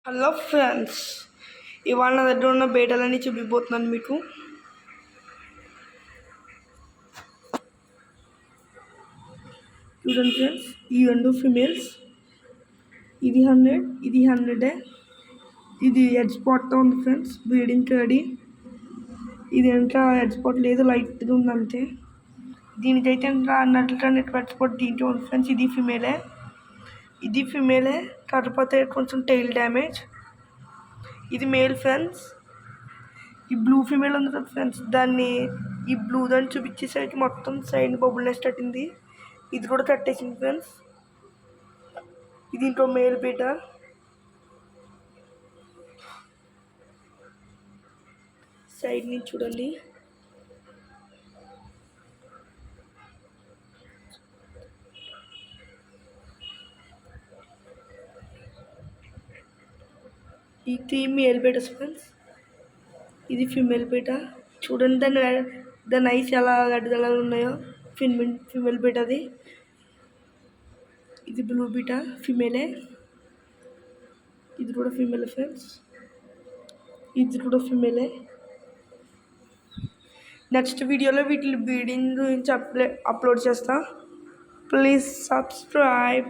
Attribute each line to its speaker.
Speaker 1: Hello friends, ఇవాళ నా దగ్గర ఉన్న బేటాలని చూపిపోతున్నాను మీకు. చూడండి ఫ్రెండ్స్, ఈ రెండు ఫిమేల్స్, ఇది 100, ఇది 100. ఇది హెడ్ స్పాట్తో ఉంది ఫ్రెండ్స్, బ్రీడింగ్ రెడీ. ఇది ఇంకా హెడ్ స్పాట్ లేదు, లైట్గా ఉంది అంతే. దీనికైతే ఇంకా అన్నట్లుగా హెడ్ స్పాట్ దీంట్లో ఉంది ఫ్రెండ్స్. ఇది ఫిమేలే, కాకపోతే కొంచెం టైల్ డ్యామేజ్. ఇది మేల్ ఫ్రెండ్స్. ఈ బ్లూ ఫీమేల్ ఉంది కదా ఫ్రెండ్స్, ఈ బ్లూ దాన్ని చూపించేసరికి మొత్తం సైడ్ బబుల్ నెస్ట్ కట్టింది. ఇది కూడా కట్టేసింది ఫ్రెండ్స్. ఇది ఇంకో మేల్ బీట. సైడ్ నుంచి చూడండి. ఇది మేల్ బీట ఫ్రెండ్స్, ఇది ఫిమేల్ బీట. చూడండి దాని ఐస్ ఎలా గడ్డలా ఉన్నాయో. ఫిమేల్ బీట అది. ఇది బ్లూ బీట, ఫిమేలే. ఇది కూడా ఫిమేల్ ఫ్రెండ్స్, ఇది కూడా ఫిమేలే. నెక్స్ట్ వీడియోలో వీటి బ్రీడింగ్ గురించి అప్లోడ్ చేస్తా. Please subscribe.